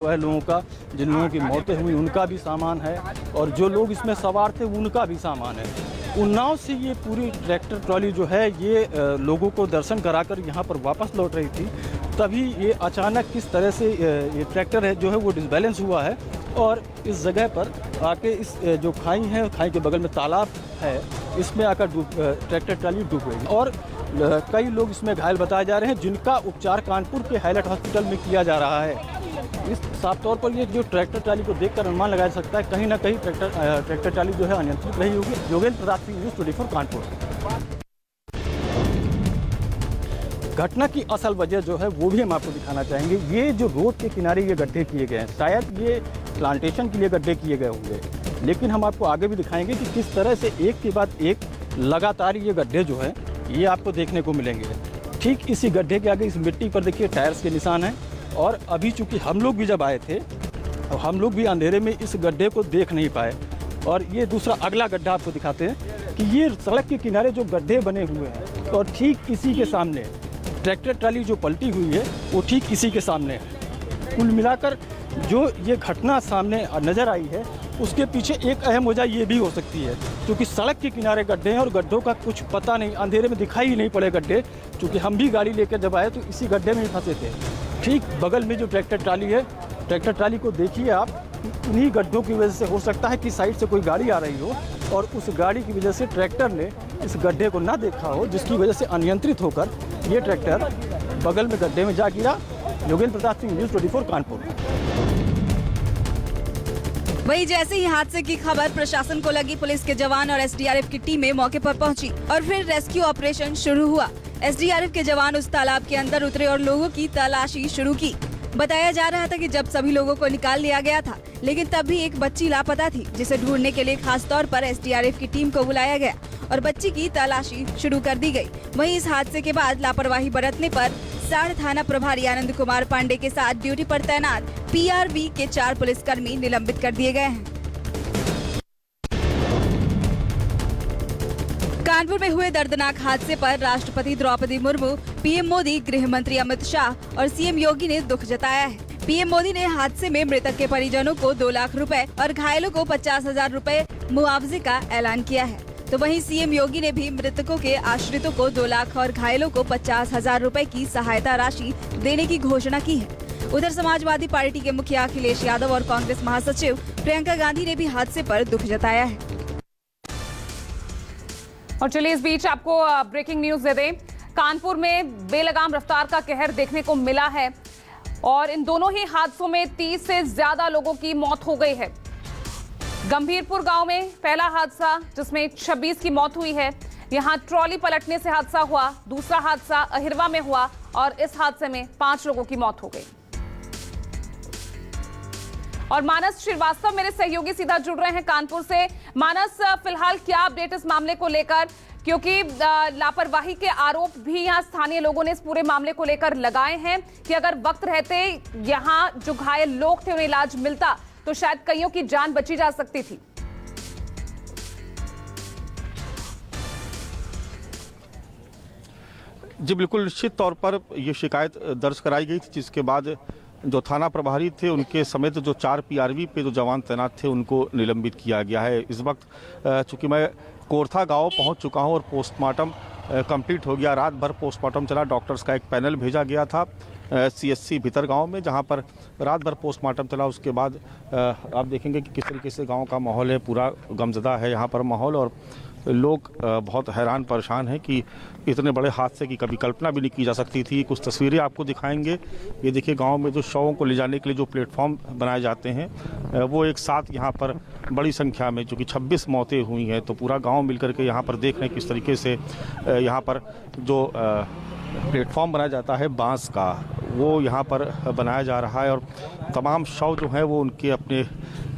है लोगों का, जिन लोगों की मौतें हुई उनका भी सामान है और जो लोग इसमें सवार थे उनका भी सामान है। उन्नाव से ये पूरी ट्रैक्टर ट्रॉली जो है ये लोगों को दर्शन कराकर यहाँ पर वापस लौट रही थी, तभी ये अचानक किस तरह से ये ट्रैक्टर है जो है वो डिसबैलेंस हुआ है और इस जगह पर आके इस जो खाई है, खाई के बगल में तालाब है, इसमें आकर ट्रैक्टर ट्रॉली डूब गई और कई लोग इसमें घायल बताए जा रहे हैं, जिनका उपचार कानपुर के हाईलाइट हॉस्पिटल में किया जा रहा है। इस साफ तौर पर ये जो ट्रैक्टर ट्राली को देखकर अनुमान लगाया जा सकता है कहीं ना कहीं ट्रैक्टर ट्राली जो है अनियंत्रित रही होगी। योगेंद्र प्रताप सिंह, न्यूज़ 24 कानपुर। घटना की असल वजह जो है वो भी हम आपको दिखाना चाहेंगे। ये जो रोड के किनारे ये गड्ढे किए गए हैं, शायद ये प्लांटेशन के लिए गड्ढे किए गए होंगे, लेकिन हम आपको आगे भी दिखाएंगे कि किस तरह से एक के बाद एक लगातार ये गड्ढे जो है ये आपको देखने को मिलेंगे। ठीक इसी गड्ढे के आगे इस मिट्टी पर देखिए टायर्स के निशान हैं और अभी चूंकि हम लोग भी जब आए थे तो हम लोग भी अंधेरे में इस गड्ढे को देख नहीं पाए। और ये दूसरा अगला गड्ढा आपको दिखाते हैं कि ये सड़क के किनारे जो गड्ढे बने हुए हैं और ठीक इसी के सामने ट्रैक्टर ट्राली जो पलटी हुई है वो ठीक इसी के सामने है। कुल मिलाकर जो ये घटना सामने नज़र आई है उसके पीछे एक अहम वजह ये भी हो सकती है, क्योंकि सड़क के किनारे गड्ढे हैं और गड्ढों का कुछ पता नहीं, अंधेरे में दिखाई ही नहीं पड़े गड्ढे। क्योंकि हम भी गाड़ी लेकर जब आए तो इसी गड्ढे में ही फंसे थे। ठीक बगल में जो ट्रैक्टर ट्राली है, ट्रैक्टर ट्राली को देखिए आप, उन्हीं गड्ढों की वजह से हो सकता है कि साइड से कोई गाड़ी आ रही हो और उस गाड़ी की वजह से ट्रैक्टर ने इस गड्ढे को ना देखा हो, जिसकी वजह से अनियंत्रित होकर ये ट्रैक्टर बगल में गड्ढे में जा गिरा। योगेंद्र प्रताप सिंह, न्यूज़ 24 कानपुर। वहीं जैसे ही हादसे की खबर प्रशासन को लगी, पुलिस के जवान और एसडीआरएफ की टीमें मौके पर पहुंची और फिर रेस्क्यू ऑपरेशन शुरू हुआ। एसडीआरएफ के जवान उस तालाब के अंदर उतरे और लोगों की तलाशी शुरू की। बताया जा रहा था कि जब सभी लोगों को निकाल लिया गया था, लेकिन तब भी एक बच्ची लापता थी, जिसे ढूंढने के लिए खास तौर पर एसडीआरएफ की टीम को बुलाया गया और बच्ची की तलाशी शुरू कर दी गई। वहीं इस हादसे के बाद लापरवाही बरतने पर साड़ थाना प्रभारी आनंद कुमार पांडे के साथ ड्यूटी पर तैनात पीआरवी के 4 पुलिसकर्मी निलंबित कर दिए गए हैं। कानपुर में हुए दर्दनाक हादसे पर राष्ट्रपति द्रौपदी मुर्मू, पीएम मोदी, गृह मंत्री अमित शाह और सीएम योगी ने दुख जताया है। पीएम मोदी ने हादसे में मृतक के परिजनों को 2 लाख रुपए और घायलों को 50,000 रुपए मुआवजे का ऐलान किया है। तो वहीं सीएम योगी ने भी मृतकों के आश्रितों को 2 लाख और घायलों को 50,000 रुपए की सहायता राशि देने की घोषणा की है। उधर समाजवादी पार्टी के मुखिया अखिलेश यादव और कांग्रेस महासचिव प्रियंका गांधी ने भी हादसे पर दुख जताया है। और चलिए इस बीच आपको ब्रेकिंग न्यूज दे दें। कानपुर में बेलगाम रफ्तार का कहर देखने को मिला है और इन दोनों ही हादसों में 30 से ज्यादा लोगों की मौत हो गई है। गंभीरपुर गांव में पहला हादसा जिसमें 26 की मौत हुई है, यहां ट्रॉली पलटने से हादसा हुआ। दूसरा हादसा अहिरवा में हुआ और इस हादसे में 5 लोगों की मौत हो गई। और मानस श्रीवास्तव मेरे सहयोगी सीधा जुड़ रहे हैं कानपुर से। मानस, फिलहाल क्या अपडेट इस मामले को लेकर, क्योंकि लापरवाही के आरोप भी यहां स्थानीय लोगों ने इस पूरे मामले को लेकर लगाए हैं कि अगर वक्त रहते यहां जो घायल लोग थे उन्हें इलाज मिलता तो शायद कईयों की जान बची जा सकती थी। जी बिल्कुल, निश्चित तौर पर यह शिकायत दर्ज कराई गई थी, जिसके बाद जो थाना प्रभारी थे उनके समेत जो 4 पीआरवी पे जो जवान तैनात थे उनको निलंबित किया गया है। इस वक्त चूंकि मैं कोरथा गांव पहुंच चुका हूं और पोस्टमार्टम कंप्लीट हो गया। रात भर पोस्टमार्टम चला, डॉक्टर्स का एक पैनल भेजा गया था सीएससी भीतर गांव में, जहां पर रात भर पोस्टमार्टम चला। उसके बाद आप देखेंगे कि किस तरीके से गांव का माहौल है, पूरा गमज़दा है यहाँ पर माहौल और लोग बहुत हैरान परेशान हैं कि इतने बड़े हादसे की कभी कल्पना भी नहीं की जा सकती थी। कुछ तस्वीरें आपको दिखाएंगे। ये देखिए, गांव में जो शवों को ले जाने के लिए जो प्लेटफॉर्म बनाए जाते हैं वो एक साथ यहाँ पर बड़ी संख्या में, चूँकि 26 मौतें हुई हैं, तो पूरा गांव मिलकर के यहाँ पर देख रहे हैं किस तरीके से यहाँ पर जो प्लेटफॉर्म बनाया जाता है बांस का, वो यहाँ पर बनाया जा रहा है और तमाम शव जो हैं वो उनके अपने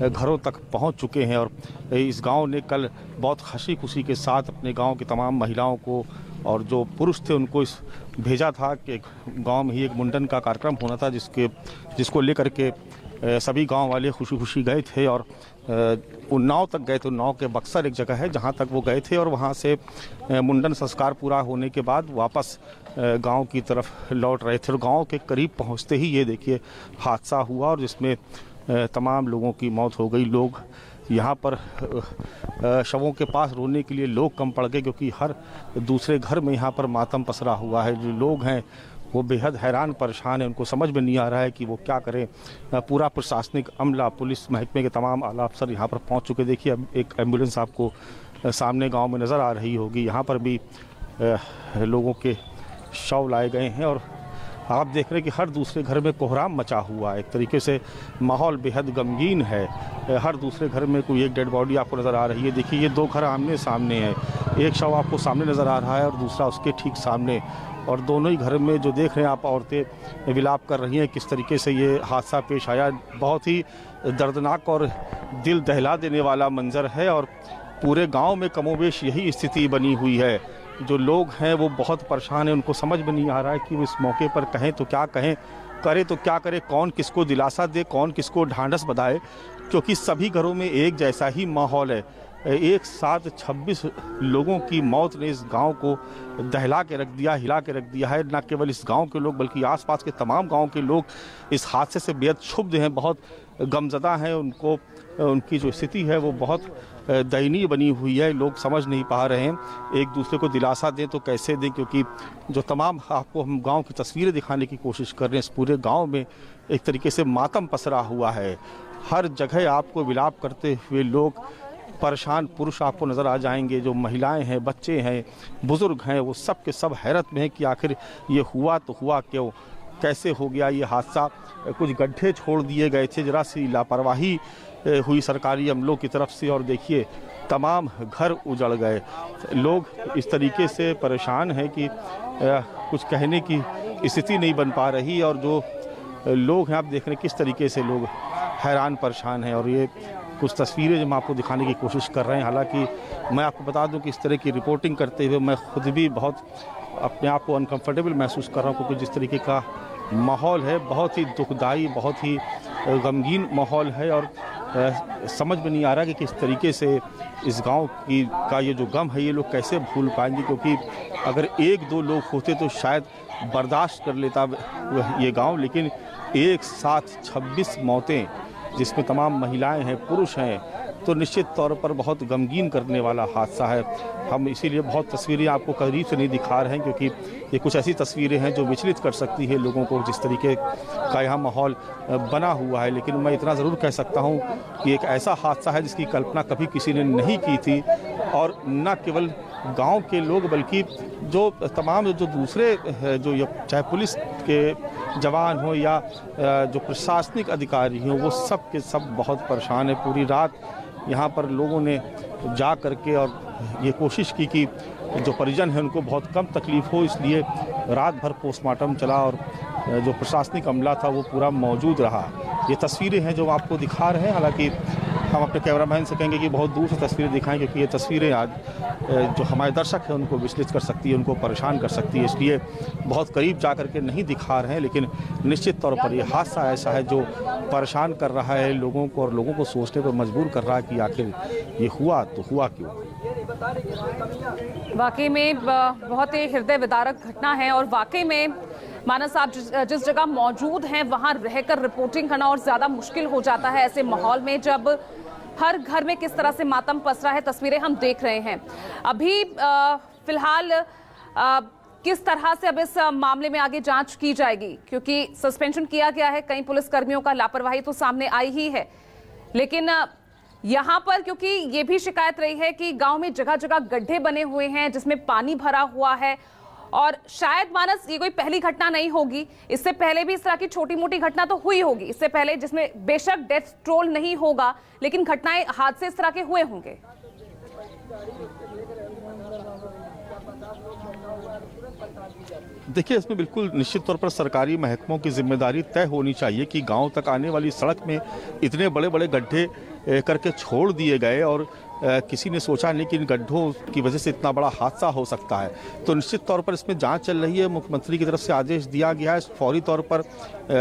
घरों तक पहुँच चुके हैं। और इस गांव ने कल बहुत हंसी खुशी के साथ अपने गांव की तमाम महिलाओं को और जो पुरुष थे उनको भेजा था कि गांव में ही एक मुंडन का कार्यक्रम होना था, जिसको लेकर के सभी गांव वाले खुशी खुशी गए थे और उन्नाव तक गए थे। उन्नाव के बक्सर एक जगह है जहां तक वो गए थे और वहां से मुंडन संस्कार पूरा होने के बाद वापस गांव की तरफ लौट रहे थे और गांव के करीब पहुंचते ही ये देखिए हादसा हुआ और जिसमें तमाम लोगों की मौत हो गई। लोग यहाँ पर शवों के पास रोने के लिए लोग कम पड़ गए क्योंकि हर दूसरे घर में यहाँ पर मातम पसरा हुआ है। जो लोग हैं वो बेहद हैरान परेशान है, उनको समझ में नहीं आ रहा है कि वो क्या करें। पूरा प्रशासनिक अमला, पुलिस महकमे के तमाम आला अफसर यहाँ पर पहुँच चुके। देखिए अब एक एम्बुलेंस आपको सामने गांव में नज़र आ रही होगी। यहाँ पर भी लोगों के शव लाए गए हैं और आप देख रहे हैं कि हर दूसरे घर में कोहराम मचा हुआ है। एक तरीके से माहौल बेहद गमगीन है। हर दूसरे घर में कोई एक डेड बॉडी आपको नज़र आ रही है। देखिए ये दो घर आमने सामने है, एक शव आपको सामने नज़र आ रहा है और दूसरा उसके ठीक सामने, और दोनों ही घर में जो देख रहे हैं आप औरतें विलाप कर रही हैं। किस तरीके से ये हादसा पेश आया, बहुत ही दर्दनाक और दिल दहला देने वाला मंजर है और पूरे गांव में कमोबेश यही स्थिति बनी हुई है। जो लोग हैं वो बहुत परेशान हैं, उनको समझ में नहीं आ रहा है कि वो इस मौके पर कहें तो क्या कहें, करे तो क्या करे, कौन किसको दिलासा दे, कौन किसको ढांढस बधाए, क्योंकि सभी घरों में एक जैसा ही माहौल है। एक साथ 26 लोगों की मौत ने इस गांव को दहला के रख दिया, हिला के रख दिया है। न केवल इस गांव के लोग बल्कि आसपास के तमाम गांव के लोग इस हादसे से बेहद क्षुब्ध हैं, बहुत गमज़दा हैं। उनकी जो स्थिति है वो बहुत दयनीय बनी हुई है। लोग समझ नहीं पा रहे हैं एक दूसरे को दिलासा दें तो कैसे दें, क्योंकि जो तमाम आपको हम गांव की तस्वीरें दिखाने की कोशिश कर रहे हैं, इस पूरे गांव में एक तरीके से मातम पसरा हुआ है। हर जगह आपको विलाप करते हुए लोग, परेशान पुरुष आपको नज़र आ जाएंगे, जो महिलाएं हैं, बच्चे हैं, बुज़ुर्ग हैं, वो सब के सब हैरत में हैं कि आखिर ये हुआ तो हुआ क्यों, कैसे हो गया ये हादसा। कुछ गड्ढे छोड़ दिए गए थे, जरा सी लापरवाही हुई सरकारी अमलों की तरफ से और देखिए तमाम घर उजड़ गए। लोग इस तरीके से परेशान हैं कि कुछ कहने की स्थिति नहीं बन पा रही और जो लोग हैं आप देख रहे हैं किस तरीके से लोग हैरान परेशान हैं। और ये कुछ तस्वीरें जो हम आपको दिखाने की कोशिश कर रहे हैं। हालांकि मैं आपको बता दूं कि इस तरह की रिपोर्टिंग करते हुए मैं खुद भी बहुत अपने आप को अनकंफर्टेबल महसूस कर रहा हूं, क्योंकि जिस तरीके का माहौल है बहुत ही दुखदाई, बहुत ही गमगीन माहौल है और समझ में नहीं आ रहा कि किस तरीके से इस गांव का ये जो गम है ये लोग कैसे भूल पाएंगे, क्योंकि अगर एक दो लोग होते तो शायद बर्दाश्त कर लेता ये गांव, लेकिन एक साथ 26 मौतें जिसमें तमाम महिलाएं हैं, पुरुष हैं, तो निश्चित तौर पर बहुत गमगीन करने वाला हादसा है। हम इसीलिए बहुत तस्वीरें आपको करीब से नहीं दिखा रहे हैं, क्योंकि ये कुछ ऐसी तस्वीरें हैं जो विचलित कर सकती है लोगों को, जिस तरीके का यहाँ माहौल बना हुआ है। लेकिन मैं इतना ज़रूर कह सकता हूँ कि एक ऐसा हादसा है जिसकी कल्पना कभी किसी ने नहीं की थी और न केवल गांव के लोग बल्कि जो तमाम जो दूसरे जो चाहे पुलिस के जवान हो या जो प्रशासनिक अधिकारी हों, वो सब के सब बहुत परेशान है। पूरी रात यहाँ पर लोगों ने जा करके और ये कोशिश की कि जो परिजन हैं उनको बहुत कम तकलीफ हो, इसलिए रात भर पोस्टमार्टम चला और जो प्रशासनिक अमला था वो पूरा मौजूद रहा। ये तस्वीरें हैं जो आपको दिखा रहे हैं। हालांकि हम अपने कैमरामैन से कहेंगे कि बहुत दूर से तस्वीरें दिखाएं, क्योंकि ये तस्वीरें आज जो हमारे दर्शक हैं उनको विचलित कर सकती है, उनको परेशान कर सकती है, इसलिए बहुत करीब जा करके नहीं दिखा रहे हैं। लेकिन निश्चित तौर पर ये हादसा ऐसा है जो परेशान कर रहा है लोगों को और लोगों को सोचने पर मजबूर कर रहा है कि आखिर ये हुआ तो हुआ क्यों। वाकई में बहुत ही हृदय विदारक घटना है और वाकई में मानस साहब जिस जगह मौजूद हैं वहां रहकर रिपोर्टिंग करना और ज्यादा मुश्किल हो जाता है ऐसे माहौल में, जब हर घर में किस तरह से मातम पसरा है। तस्वीरें हम देख रहे हैं। अभी फिलहाल किस तरह से अब इस मामले में आगे जांच की जाएगी, क्योंकि सस्पेंशन किया गया है, कई पुलिसकर्मियों का लापरवाही तो सामने आई ही है, लेकिन यहाँ पर क्योंकि ये भी शिकायत रही है कि गांव में जगह जगह गड्ढे बने हुए हैं जिसमें पानी भरा हुआ है और शायद मानस ये कोई पहली घटना नहीं होगी, इससे पहले भी इस तरह की छोटी मोटी घटना तो हुई होगी इससे पहले, जिसमें बेशक डेथ टोल नहीं होगा लेकिन घटनाएं, हादसे इस तरह के हुए होंगे। देखिए इसमें बिल्कुल निश्चित तौर पर सरकारी महकमों की जिम्मेदारी तय होनी चाहिए कि गांव तक आने वाली सड़क में इतने बड़े बड़े गड्ढे करके छोड़ दिए गए और किसी ने सोचा नहीं कि इन गड्ढों की वजह से इतना बड़ा हादसा हो सकता है। तो निश्चित तौर पर इसमें जांच चल रही है। मुख्यमंत्री की तरफ से आदेश दिया गया है, फौरी तौर पर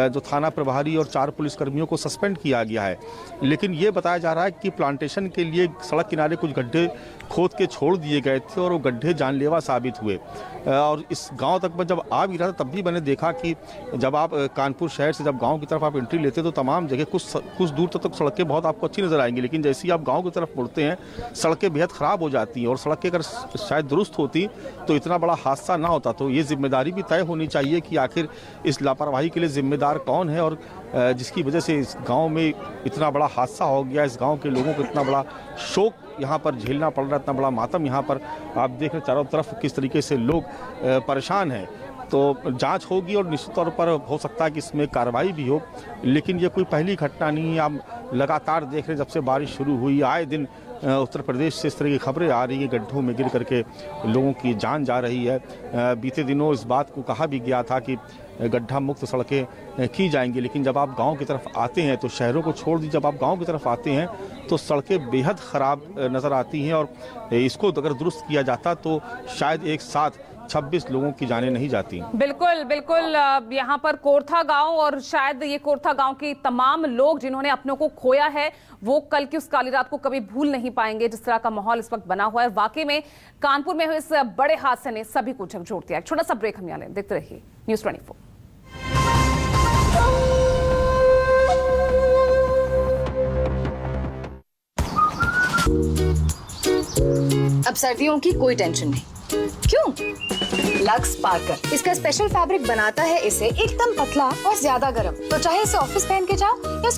जो थाना प्रभारी और 4 पुलिसकर्मियों को सस्पेंड किया गया है। लेकिन ये बताया जा रहा है कि प्लांटेशन के लिए सड़क किनारे कुछ गड्ढे खोद के छोड़ दिए गए थे और वो गड्ढे जानलेवा साबित हुए। और इस गांव तक मैं जब आ भी रहा था तब भी मैंने देखा कि जब आप कानपुर शहर से जब गांव की तरफ आप एंट्री लेते तो तमाम जगह कुछ दूर तक सड़कें बहुत आपको अच्छी नज़र आएंगी, लेकिन जैसे ही आप गांव की तरफ मुड़ते हैं सड़कें बेहद ख़राब हो जाती हैं। और सड़कें अगर शायद दुरुस्त होती तो इतना बड़ा हादसा ना होता। तो ये जिम्मेदारी भी तय होनी चाहिए कि आखिर इस लापरवाही के लिए जिम्मेदार कौन है और जिसकी वजह से इस गांव में इतना बड़ा हादसा हो गया, इस गांव के लोगों को इतना बड़ा शोक यहाँ पर झेलना पड़ रहा है, इतना बड़ा मातम यहाँ पर आप देख रहे चारों तरफ किस तरीके से लोग परेशान हैं। तो जांच होगी और निश्चित तौर पर हो सकता है कि इसमें कार्रवाई भी हो। लेकिन ये कोई पहली घटना नहीं है। आप लगातार देख रहे हैं जब से बारिश शुरू हुई आए दिन उत्तर प्रदेश से इस तरह की खबरें आ रही हैं, गड्ढों में गिर करके लोगों की जान जा रही है। बीते दिनों इस बात को कहा भी गया था कि गड्ढा मुक्त सड़कें की जाएंगी, लेकिन जब आप गांव की तरफ आते हैं तो शहरों को छोड़ दीजिए, जब आप गांव की तरफ आते हैं तो सड़कें बेहद ख़राब नज़र आती हैं। और इसको अगर दुरुस्त किया जाता तो शायद एक साथ 26 लोगों की जानें नहीं जाती। बिल्कुल बिल्कुल। यहाँ पर कोरथा गांव और शायद ये कोरथा गांव के तमाम लोग जिन्होंने अपनों को खोया है वो कल की उस काली रात को कभी भूल नहीं पाएंगे। जिस तरह का माहौल इस वक्त बना हुआ है, वाकई में कानपुर में हुए इस बड़े हादसे ने सभी को झकझोर दिया। एक छोटा सा ब्रेक हम यहाँ लें, देखते रहिए न्यूज़ 24। अब सर्दियों की कोई टेंशन नहीं। क्यों? लक्स स्पार्कर इसका स्पेशल फैब्रिक बनाता है इसे एकदम पतला और ज्यादा गर्म। तो चाहे इसे ऑफिस पहन के जाओ या